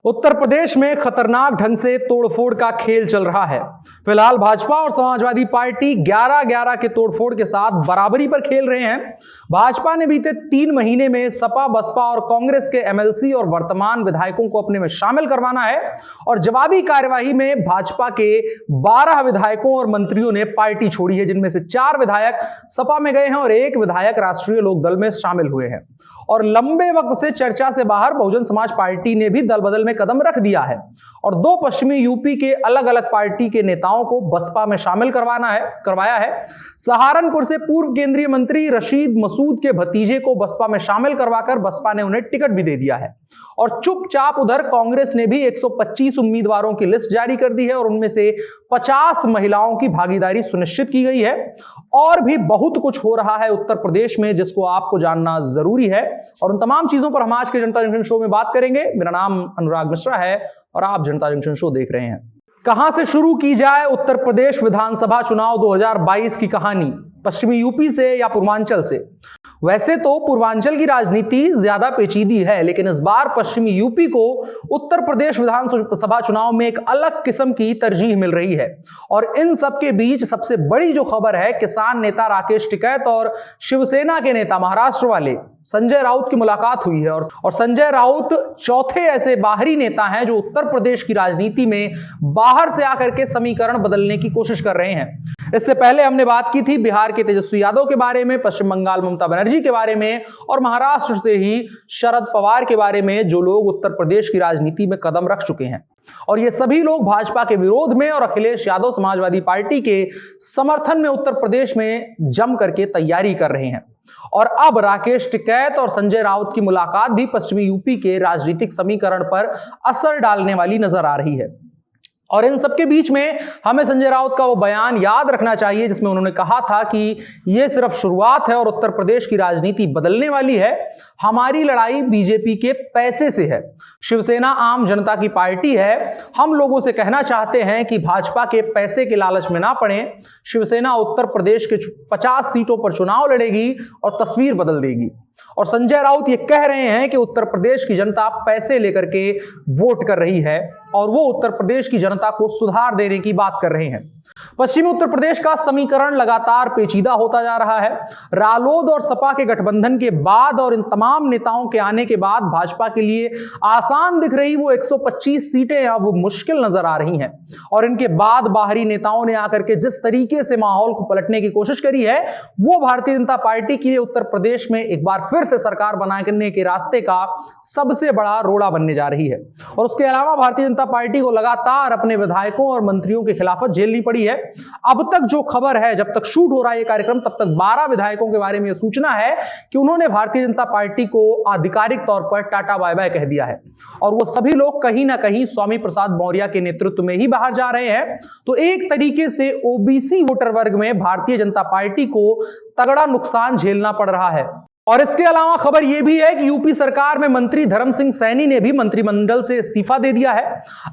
उत्तर प्रदेश में खतरनाक ढंग से तोड़फोड़ का खेल चल रहा है। फिलहाल भाजपा और समाजवादी पार्टी 11-11 के तोड़फोड़ के साथ बराबरी पर खेल रहे हैं। भाजपा ने बीते 3 महीने में सपा, बसपा और कांग्रेस के एमएलसी और वर्तमान विधायकों को अपने में शामिल करवाना है और जवाबी कार्यवाही में भाजपा के 12 विधायकों और मंत्रियों ने पार्टी छोड़ी है, जिनमें से 4 विधायक सपा में गए हैं और 1 विधायक राष्ट्रीय लोकदल में शामिल हुए हैं। और लंबे वक्त से चर्चा से बाहर बहुजन समाज पार्टी ने भी दल बदल में कदम रख दिया है और 2 पश्चिमी यूपी के अलग अलग पार्टी के नेताओं को बसपा में शामिल करवाया है। सहारनपुर से पूर्व केंद्रीय मंत्री रशीद मसूद के भतीजे को बसपा में शामिल करवाकर बसपा ने उन्हें टिकट भी दे दिया है। और चुपचाप उधर कांग्रेस ने भी 125 उम्मीदवारों की लिस्ट जारी कर दी है और उनमें से 50 महिलाओं की भागीदारी सुनिश्चित की गई है। और भी बहुत कुछ हो रहा है उत्तर प्रदेश में जिसको आपको जानना जरूरी है और उन तमाम चीजों पर हम आज के जनता जंक्शन शो में बात करेंगे। मेरा नाम अनुराग मिश्रा है और आप जनता जंक्शन शो देख रहे हैं। कहां से शुरू की जाए उत्तर प्रदेश विधानसभा चुनाव 2022 की कहानी, पश्चिमी यूपी से या पूर्वांचल से? वैसे तो पूर्वांचल की राजनीति ज्यादा पेचीदी है, लेकिन इस बार पश्चिमी यूपी को उत्तर प्रदेश विधानसभा चुनाव में एक अलग किस्म की तरजीह मिल रही है। और इन सब के बीच सबसे बड़ी जो खबर है, किसान नेता राकेश टिकैत और शिवसेना के नेता महाराष्ट्र वाले संजय राउत की मुलाकात हुई है। और संजय राउत चौथे ऐसे बाहरी नेता हैं जो उत्तर प्रदेश की राजनीति में बाहर से आकर के समीकरण बदलने की कोशिश कर रहे हैं। इससे पहले हमने बात की थी बिहार के तेजस्वी यादव के बारे में, पश्चिम बंगाल ममता बनर्जी के बारे में और महाराष्ट्र से ही शरद पवार के बारे में, जो लोग उत्तर प्रदेश की राजनीति में कदम रख चुके हैं। और ये सभी लोग भाजपा के विरोध में और अखिलेश यादव समाजवादी पार्टी के समर्थन में उत्तर प्रदेश में जम करके तैयारी कर रहे हैं। और अब राकेश टिकैत और संजय राउत की मुलाकात भी पश्चिमी यूपी के राजनीतिक समीकरण पर असर डालने वाली नजर आ रही है। और इन सबके बीच में हमें संजय राउत का वो बयान याद रखना चाहिए जिसमें उन्होंने कहा था कि यह सिर्फ शुरुआत है और उत्तर प्रदेश की राजनीति बदलने वाली है। हमारी लड़ाई बीजेपी के पैसे से है। शिवसेना आम जनता की पार्टी है। हम लोगों से कहना चाहते हैं कि भाजपा के पैसे के लालच में ना पड़े। शिवसेना उत्तर प्रदेश के 50 सीटों पर चुनाव लड़ेगी और तस्वीर बदल देगी। और संजय राउत ये कह रहे हैं कि उत्तर प्रदेश की जनता पैसे लेकर के वोट कर रही है और वो उत्तर प्रदेश की जनता को सुधार देने की बात कर रहे हैं। पश्चिमी उत्तर प्रदेश का समीकरण लगातार पेचीदा होता जा रहा है। रालोद और सपा के गठबंधन के बाद और इन तमाम नेताओं के आने के बाद भाजपा के लिए आसान दिख रही वो 125 सीटें अब मुश्किल नजर आ रही हैं। और इनके बाद बाहरी नेताओं ने आकर के जिस तरीके से माहौल को पलटने की कोशिश करी है, वो भारतीय जनता पार्टी के लिए उत्तर प्रदेश में एक बार फिर से सरकार बनाने के रास्ते का सबसे बड़ा रोड़ा बनने जा रही है। और उसके अलावा भारतीय जनता पार्टी को लगातार अपने विधायकों और मंत्रियों की खिलाफत झेलनी पड़ी है। अब तक जो खबर है, जब तक शूट हो रहा है ये कार्यक्रम, तब तक 12 विधायकों के बारे में यह सूचना है कि उन्होंने भारतीय जनता पार्टी को आधिकारिक तौर पर टाटा बाय बाय कह दिया है। और वो सभी लोग कहीं ना कहीं स्वामी प्रसाद मौर्य के नेतृत्व में ही बाहर जा रहे हैं। तो एक तरीके से ओबीसी वोटर वर्ग में भारतीय जनता पार्टी को तगड़ा नुकसान झेलना पड़ रहा है। और इसके अलावा खबर यह भी है कि यूपी सरकार में मंत्री धर्म सिंह सैनी ने भी मंत्रिमंडल से इस्तीफा दे दिया है।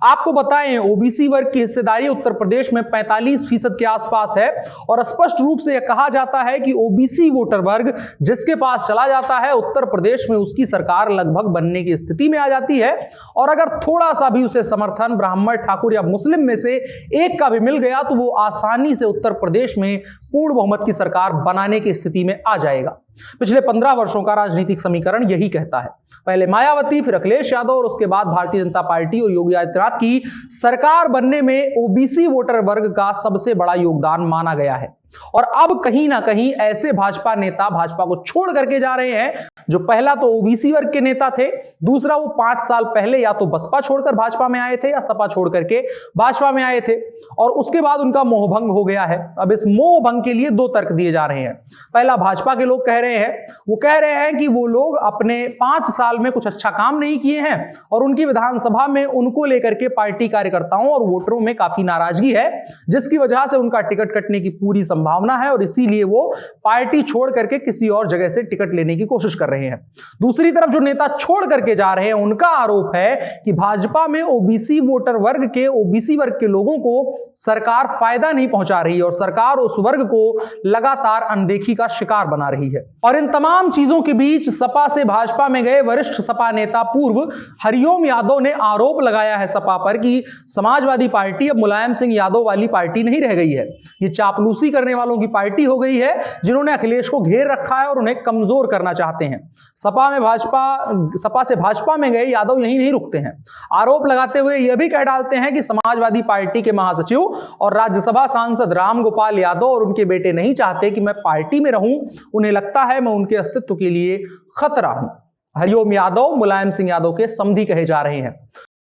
आपको बताएं, ओबीसी वर्ग की हिस्सेदारी उत्तर प्रदेश में 45% के आसपास है और स्पष्ट रूप से यह कहा जाता है कि ओबीसी वोटर वर्ग जिसके पास चला जाता है, उत्तर प्रदेश में उसकी सरकार लगभग बनने की स्थिति में आ जाती है। और अगर थोड़ा सा भी उसे समर्थन ब्राह्मण, ठाकुर या मुस्लिम में से एक का भी मिल गया तो वो आसानी से उत्तर प्रदेश में पूर्ण बहुमत की सरकार बनाने की स्थिति में आ जाएगा। पिछले 15 वर्षों का राजनीतिक समीकरण यही कहता है। पहले मायावती, फिर अखिलेश यादव और उसके बाद भारतीय जनता पार्टी और योगी आदित्यनाथ की सरकार बनने में ओबीसी वोटर वर्ग का सबसे बड़ा योगदान माना गया है। और अब कहीं ना कहीं ऐसे भाजपा नेता भाजपा को छोड़ करके जा रहे हैं जो पहला तो ओबीसी वर्ग के नेता थे, दूसरा वो 5 साल पहले या तो बसपा छोड़कर भाजपा में आए थे या सपा छोड़ करके भाजपा में आए थे और उसके बाद उनका मोहभंग हो गया है। अब इस मोहभंग के लिए 2 तर्क दिए जा रहे हैं। पहला, भाजपा के लोग कह रहे हैं कि वो लोग अपने 5 साल में कुछ अच्छा काम नहीं किए हैं और उनकी विधानसभा में उनको लेकर के पार्टी कार्यकर्ताओं और वोटरों में काफी नाराजगी है, जिसकी वजह से उनका टिकट कटने की पूरी संभावना संभावना है और इसीलिए वो पार्टी छोड़ करके किसी और जगह से टिकट लेने की कोशिश कर रहे हैं। दूसरी तरफ जो नेता छोड़ करके जा रहे हैं उनका आरोप है कि भाजपा में ओबीसी वोटर वर्ग के, ओबीसी वर्ग के लोगों को सरकार फायदा नहीं पहुंचा रही है और सरकार उस वर्ग को लगातार अनदेखी का शिकार बना रही है। और इन तमाम चीजों के बीच सपा से भाजपा में गए वरिष्ठ सपा नेता पूर्व हरिओम यादव ने आरोप लगाया है सपा पर कि समाजवादी पार्टी अब मुलायम सिंह यादव वाली पार्टी नहीं रह गई है, ये चापलूसी करने वालों की पार्टी हो गई है जिन्होंने अखिलेश को घेर रखा है और उन्हें कमजोर करना चाहते हैं। सपा से भाजपा में गए यादव यही नहीं रुकते हैं, आरोप लगाते हुए यह भी कह डालते हैं कि समाजवादी पार्टी के महासचिव और राज्यसभा सांसद रामगोपाल यादव और उनके बेटे नहीं चाहते कि मैं पार्टी में रहूं, उन्हें लगता है मैं उनके अस्तित्व के लिए खतरा हूं। हरिओम यादव मुलायम सिंह यादव के समधी कहे जा रहे हैं।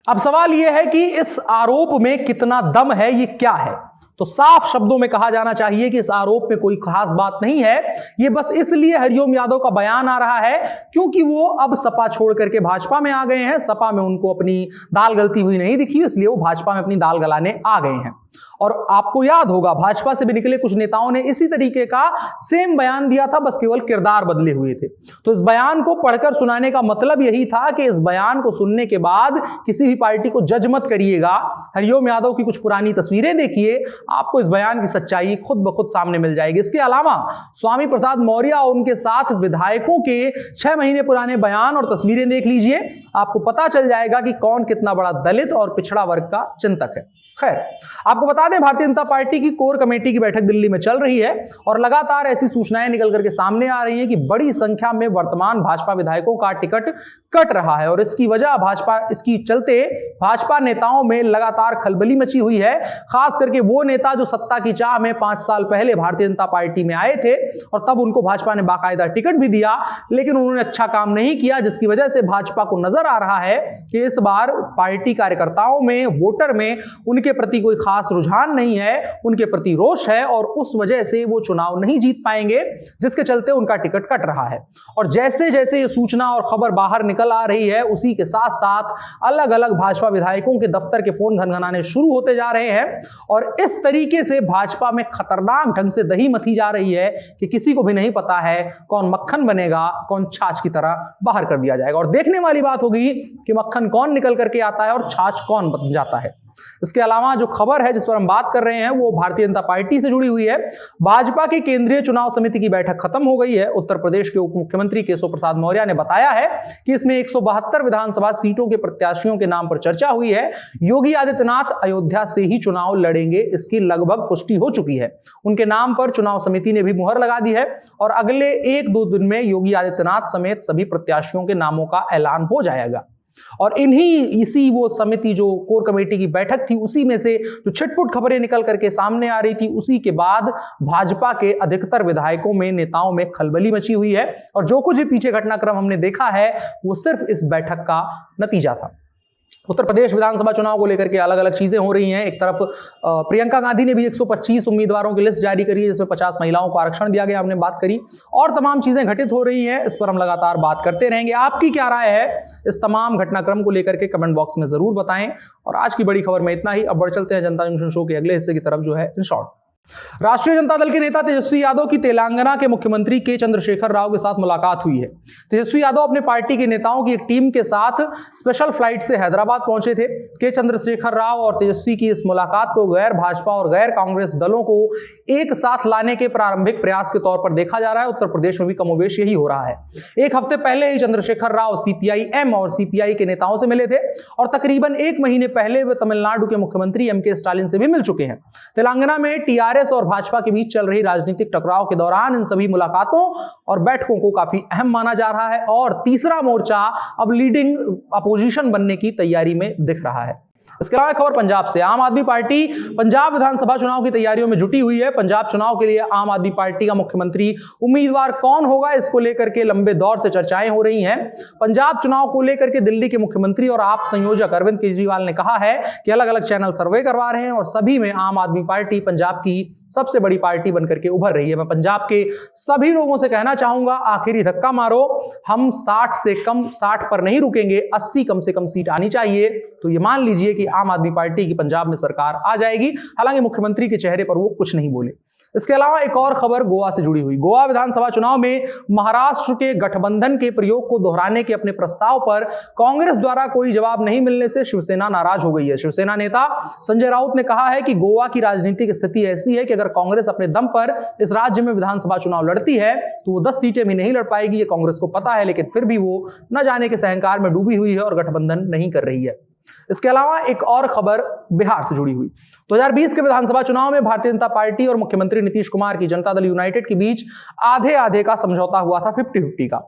अब सवाल यह है कि इस आरोप में कितना दम है, ये क्या है? तो साफ शब्दों में कहा जाना चाहिए कि इस आरोप में कोई खास बात नहीं है, ये बस इसलिए हरिओम यादव का बयान आ रहा है क्योंकि वो अब सपा छोड़ करके भाजपा में आ गए हैं। सपा में उनको अपनी दाल गलती हुई नहीं दिखी, इसलिए वो भाजपा में अपनी दाल गलाने आ गए हैं। और आपको याद होगा भाजपा से भी निकले कुछ नेताओं ने इसी तरीके का सेम बयान दिया था, बस केवल किरदार बदले हुए थे। तो इस बयान को पढ़कर सुनाने का मतलब यही था कि इस बयान को सुनने के बाद किसी भी पार्टी को जज मत करिएगा, हरिओम यादव की कुछ पुरानी तस्वीरें देखिए, आपको इस बयान की सच्चाई खुद ब खुद सामने मिल जाएगी। इसके अलावा स्वामी प्रसाद मौर्य और उनके साथ विधायकों के 6 महीने पुराने बयान और तस्वीरें देख लीजिए, आपको पता चल जाएगा कि कौन कितना बड़ा दलित और पिछड़ा वर्ग का चिंतक है। खैर, आपको बता दें भारतीय जनता पार्टी की कोर कमेटी की बैठक दिल्ली में चल रही है और लगातार ऐसी सूचनाएं निकल करके सामने आ रही हैं कि बड़ी संख्या में वर्तमान भाजपा विधायकों का टिकट कट रहा है और इसकी चलते भाजपा नेताओं में लगातार खलबली मची हुई है। खास करके वो नेता जो सत्ता की चाह में 5 साल पहले भारतीय जनता पार्टी में आए थे और तब उनको भाजपा ने बाकायदा टिकट भी दिया, लेकिन उन्होंने अच्छा काम नहीं किया, जिसकी वजह से भाजपा को नजर आ रहा है कि इस बार पार्टी कार्यकर्ताओं में, वोटर में उनके प्रति कोई खास रुझान नहीं है, उनके प्रति रोष है और उस वजह से वो चुनाव नहीं जीत पाएंगे, जिसके चलते उनका टिकट कट रहा है। और जैसे जैसे ये सूचना और खबर बाहर निकल आ रही है, उसी के साथ साथ अलग अलग भाजपा विधायकों के दफ्तर के फोन घनघनाने शुरू होते जा रहे हैं और इस तरीके से भाजपा में खतरनाक ढंग से दही मथी जा रही है कि किसी को भी नहीं पता है कौन मक्खन बनेगा, कौन छाछ की तरह बाहर कर दिया जाएगा। और देखने वाली बात होगी कि मक्खन कौन निकल करके आता है और छाछ कौन बन जाता है। इसके अलावा जो खबर है जिस पर हम बात कर रहे हैं वो भारतीय जनता पार्टी से जुड़ी हुई है। भाजपा की केंद्रीय चुनाव समिति की बैठक खत्म हो गई है। उत्तर प्रदेश के उप मुख्यमंत्री केशव प्रसाद मौर्य ने बताया है कि इसमें 172 विधानसभा सीटों के प्रत्याशियों के नाम पर चर्चा हुई है। योगी आदित्यनाथ अयोध्या से ही चुनाव लड़ेंगे, इसकी लगभग पुष्टि हो चुकी है। उनके नाम पर चुनाव समिति ने भी मुहर लगा दी है और अगले 1-2 दिन में योगी आदित्यनाथ समेत सभी प्रत्याशियों के नामों का ऐलान हो जाएगा। और इसी वो समिति जो कोर कमेटी की बैठक थी, उसी में से जो छिटपुट खबरें निकल करके सामने आ रही थी, उसी के बाद भाजपा के अधिकतर विधायकों में, नेताओं में खलबली मची हुई है और जो कुछ भी पीछे घटनाक्रम हमने देखा है वो सिर्फ इस बैठक का नतीजा था। उत्तर प्रदेश विधानसभा चुनाव को लेकर के अलग अलग चीजें हो रही हैं। एक तरफ प्रियंका गांधी ने भी 125 उम्मीदवारों की लिस्ट जारी करी है, जिसमें 50 महिलाओं को आरक्षण दिया गया, हमने बात करी, और तमाम चीजें घटित हो रही हैं। इस पर हम लगातार बात करते रहेंगे। आपकी क्या राय है इस तमाम घटनाक्रम को लेकर के, कमेंट बॉक्स में जरूर बताएं। और आज की बड़ी खबर में इतना ही। अब बढ़ चलते हैं जनता जंक्शन शो के अगले हिस्से की तरफ, जो है इन शॉर्ट। राष्ट्रीय जनता दल के नेता तेजस्वी यादव की तेलंगाना के मुख्यमंत्री के चंद्रशेखर राव के साथ मुलाकात हुई है। तेजस्वी यादव अपने पार्टी के नेताओं की एक टीम के साथ स्पेशल फ्लाइट से हैदराबाद पहुंचे थे। के चंद्रशेखर राव और तेजस्वी की इस मुलाकात को गैर भाजपा और गैर कांग्रेस दलों को एक साथ लाने के प्रारंभिक प्रयास के तौर पर देखा जा रहा है। उत्तर प्रदेश में भी कमोवेश यही हो रहा है। एक हफ्ते पहले ही चंद्रशेखर राव सीपीआई-एम और सीपीआई के नेताओं से मिले थे और तकरीबन 1 महीने पहले वे तमिलनाडु के मुख्यमंत्री एम.के. स्टालिन से भी मिल चुके हैं। तेलंगाना में टीआरएस और भाजपा के बीच चल रही राजनीतिक टकराव के दौरान इन सभी मुलाकातों और बैठकों को काफी अहम माना जा रहा है और तीसरा मोर्चा अब लीडिंग अपोजिशन बनने की तैयारी में दिख रहा है। इसके अलावा खबर पंजाब से। आम आदमी पार्टी पंजाब विधानसभा चुनाव की तैयारियों में जुटी हुई है। पंजाब चुनाव के लिए आम आदमी पार्टी का मुख्यमंत्री उम्मीदवार कौन होगा, इसको लेकर के लंबे दौर से चर्चाएं हो रही हैं। पंजाब चुनाव को लेकर के दिल्ली के मुख्यमंत्री और आप संयोजक अरविंद केजरीवाल ने कहा है कि अलग अलग चैनल सर्वे करवा रहे हैं और सभी में आम आदमी पार्टी पंजाब की सबसे बड़ी पार्टी बनकर के उभर रही है। मैं पंजाब के सभी लोगों से कहना चाहूंगा, आखिरी धक्का मारो, हम 60 पर नहीं रुकेंगे, 80 कम से कम सीट आनी चाहिए। तो ये मान लीजिए कि आम आदमी पार्टी की पंजाब में सरकार आ जाएगी। हालांकि मुख्यमंत्री के चेहरे पर वो कुछ नहीं बोले। इसके अलावा एक और खबर गोवा से जुड़ी हुई। गोवा विधानसभा चुनाव में महाराष्ट्र के गठबंधन के प्रयोग को दोहराने के अपने प्रस्ताव पर कांग्रेस द्वारा कोई जवाब नहीं मिलने से शिवसेना नाराज हो गई है। शिवसेना नेता संजय राउत ने कहा है कि गोवा की राजनीतिक स्थिति ऐसी है कि अगर कांग्रेस अपने दम पर इस राज्य में विधानसभा चुनाव लड़ती है तो वो 10 सीटें भी नहीं लड़ पाएगी। ये कांग्रेस को पता है, लेकिन फिर भी वो न जाने के सहंकार में डूबी हुई है और गठबंधन नहीं कर रही है। इसके अलावा एक और खबर बिहार से जुड़ी हुई। 2020 के विधानसभा चुनाव में भारतीय जनता पार्टी और मुख्यमंत्री नीतीश कुमार की जनता दल यूनाइटेड के बीच आधे आधे का समझौता हुआ था, 50-50 का।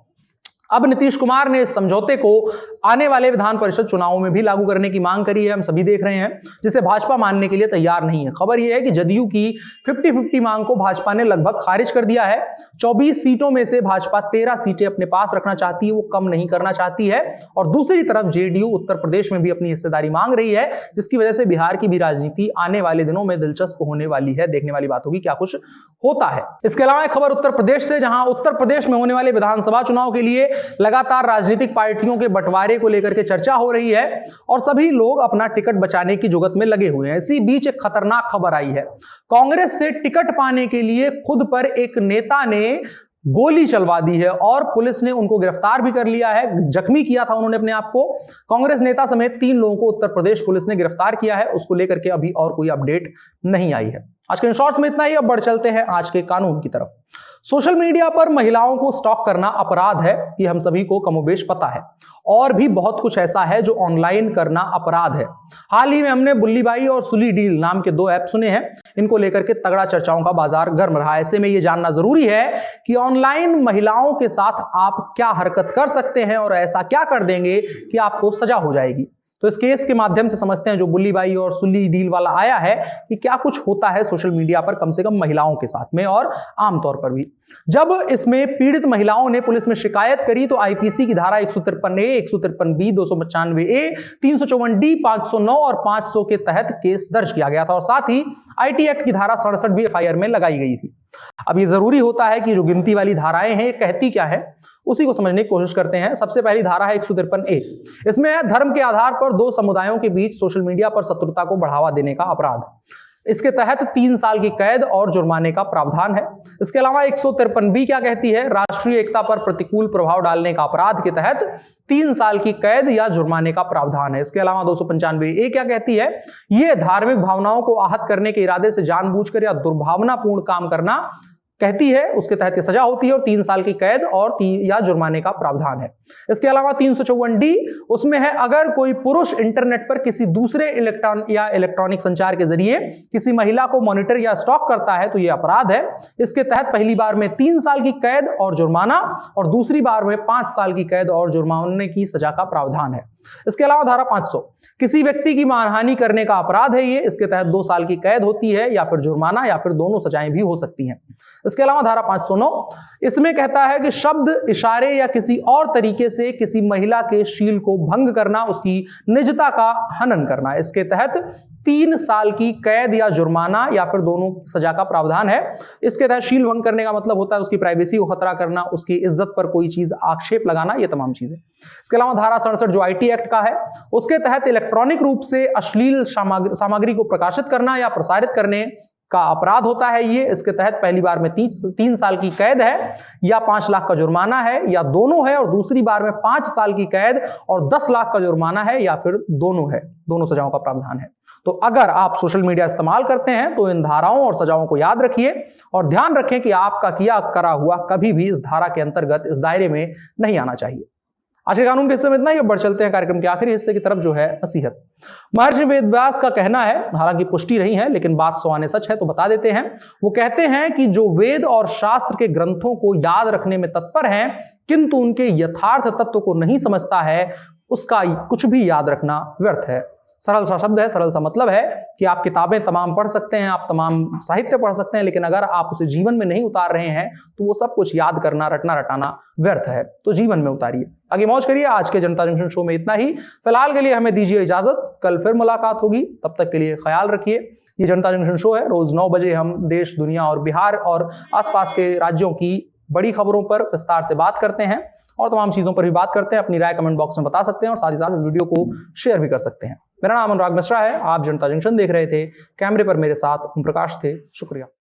अब नीतीश कुमार ने इस समझौते को आने वाले विधान परिषद चुनावों में भी लागू करने की मांग करी है, हम सभी देख रहे हैं, जिसे भाजपा मानने के लिए तैयार नहीं है। खबर यह है कि जदयू की 50-50 मांग को भाजपा ने लगभग खारिज कर दिया है। 24 सीटों में से भाजपा 13 सीटें अपने पास रखना चाहती है, वो कम नहीं करना चाहती है। और दूसरी तरफ जेडीयू उत्तर प्रदेश में भी अपनी हिस्सेदारी मांग रही है, जिसकी वजह से बिहार की भी राजनीति आने वाले दिनों में दिलचस्प होने वाली है। देखने वाली बात होगी क्या कुछ होता है। इसके अलावा एक खबर उत्तर प्रदेश से, जहां उत्तर प्रदेश में होने वाले विधानसभा चुनाव के लिए लगातार राजनीतिक पार्टियों के बंटवारे को लेकर के चर्चा हो रही है और सभी लोग अपना टिकट बचाने की जुगत में लगे हुए हैं। इसी बीच एक खतरनाक खबर आई है। कांग्रेस से टिकट पाने के लिए खुद पर एक नेता ने गोली चलवा दी है और पुलिस ने उनको गिरफ्तार भी कर लिया है। जख्मी किया था उन्होंने अपने आप को। कांग्रेस नेता समेत 3 लोगों को उत्तर प्रदेश पुलिस ने गिरफ्तार किया है। उसको लेकर के अभी और कोई अपडेट नहीं आई है। आज के शॉर्ट्स में इतना ही। अब बढ़ चलते हैं आज के कानून की तरफ। सोशल मीडिया पर महिलाओं को स्टॉक करना अपराध है, ये हम सभी को कमोबेश पता है। और भी बहुत कुछ ऐसा है जो ऑनलाइन करना अपराध है। हाल ही में हमने बुल्ली बाई और सुली डील नाम के 2 ऐप सुने हैं। इनको लेकर के तगड़ा चर्चाओं का बाजार गर्म रहा है। ऐसे में यह जानना जरूरी है कि ऑनलाइन महिलाओं के साथ आप क्या हरकत कर सकते हैं और ऐसा क्या कर देंगे कि आपको सजा हो जाएगी। तो इस केस के माध्यम से समझते हैं जो बुल्ली बाई और सुली डील वाला आया है कि क्या कुछ होता है सोशल मीडिया पर, कम से कम महिलाओं के साथ में और आमतौर पर भी। जब इसमें पीड़ित महिलाओं ने पुलिस में शिकायत करी तो आईपीसी की धारा 153A, 153B, 295A, 354D, 509 और 500 के तहत केस दर्ज किया गया था और साथ ही आईटी एक्ट की धारा 67 भी एफआईआर में लगाई गई थी। अब ये जरूरी होता है कि जो गिनती वाली धाराएं हैं कहती क्या है उसी को समझने की कोशिश करते हैं। सबसे पहली धारा है 153A। इसमें है धर्म के आधार पर 2 समुदायों के बीच सोशल मीडिया पर शत्रुता को बढ़ावा देने का अपराध। इसके तहत 3 साल की कैद और जुर्माने का प्रावधान है। इसके अलावा 153B क्या कहती है? राष्ट्रीय एकता पर प्रतिकूल प्रभाव डालने का अपराध के तहत 3 साल की कैद या जुर्माने का प्रावधान है। इसके अलावा 295A क्या कहती है? यह धार्मिक भावनाओं को आहत करने के इरादे से जानबूझकर या दुर्भावनापूर्ण काम करना कहती है, उसके तहत सजा होती है और 3 साल की कैद और या जुर्माने का प्रावधान है। इसके अलावा 354D, उसमें है अगर कोई पुरुष इंटरनेट पर किसी दूसरे इलेक्ट्रॉनिक संचार के जरिए किसी महिला को मॉनिटर या स्टॉक करता है तो यह अपराध है। इसके तहत पहली बार में 3 साल की कैद और जुर्माना और दूसरी बार में 5 साल की कैद और जुर्माने की सजा का प्रावधान है। इसके अलावा धारा 500, किसी व्यक्ति की मानहानि करने का अपराध है ये। इसके तहत 2 साल की कैद होती है या फिर जुर्माना या फिर दोनों सजाएं भी हो सकती हैं। इसके अलावा धारा 509, इसमें कहता है कि शब्द, इशारे या किसी और तरीके से किसी महिला के शील को भंग करना, उसकी निजता का हनन करना। इसके तहत 3 साल की कैद या जुर्माना या फिर दोनों सजा का प्रावधान है। इसके तहत शील भंग करने का मतलब होता है उसकी प्राइवेसी को खतरा करना, उसकी इज्जत पर कोई चीज आक्षेप लगाना, ये तमाम चीजें। इसके अलावा धारा 67 जो आईटी एक्ट का है, उसके तहत इलेक्ट्रॉनिक रूप से अश्लील सामग्री को प्रकाशित करना या प्रसारित करने का अपराध होता है ये। इसके तहत पहली बार में 3 साल की कैद है या 5 लाख का जुर्माना है या दोनों है और दूसरी बार में 5 साल की कैद और 10 लाख का जुर्माना है या फिर दोनों है, दोनों सजाओं का प्रावधान है। तो अगर आप सोशल मीडिया इस्तेमाल करते हैं तो इन धाराओं और सजाओं को याद रखिए और ध्यान रखें कि आपका किया करा हुआ कभी भी इस धारा के अंतर्गत, इस दायरे में नहीं आना चाहिए। आज के कानून के हिस्से में इतना ही। बढ़ चलते हैं कार्यक्रम के आखिरी हिस्से की तरफ जो है नसीहत। महर्षि वेदव्यास का कहना है, हालांकि पुष्टि नहीं है लेकिन बात सौ आने सच है तो बता देते हैं। वो कहते हैं कि जो वेद और शास्त्र के ग्रंथों को याद रखने में तत्पर हैं किंतु उनके यथार्थ तत्व को नहीं समझता है, उसका कुछ भी याद रखना व्यर्थ है। सरल सा शब्द है, सरल सा मतलब है कि आप किताबें तमाम पढ़ सकते हैं, आप तमाम साहित्य पढ़ सकते हैं, लेकिन अगर आप उसे जीवन में नहीं उतार रहे हैं तो वो सब कुछ याद करना, रटना रटाना व्यर्थ है। तो जीवन में उतारिए, आगे मौज करिए। आज के जनता जंक्शन शो में इतना ही। फिलहाल के लिए हमें दीजिए इजाजत, कल फिर मुलाकात होगी, तब तक के लिए ख्याल रखिए। ये जनता जंक्शन शो है, रोज 9 बजे हम देश, दुनिया और बिहार और आसपास के राज्यों की बड़ी खबरों पर विस्तार से बात करते हैं और तमाम चीजों पर भी बात करते हैं। अपनी राय कमेंट बॉक्स में बता सकते हैं और साथ ही साथ इस वीडियो को शेयर भी कर सकते हैं। मेरा नाम अनुराग मिश्रा है, आप जनता जंक्शन देख रहे थे। कैमरे पर मेरे साथ ओम प्रकाश थे। शुक्रिया।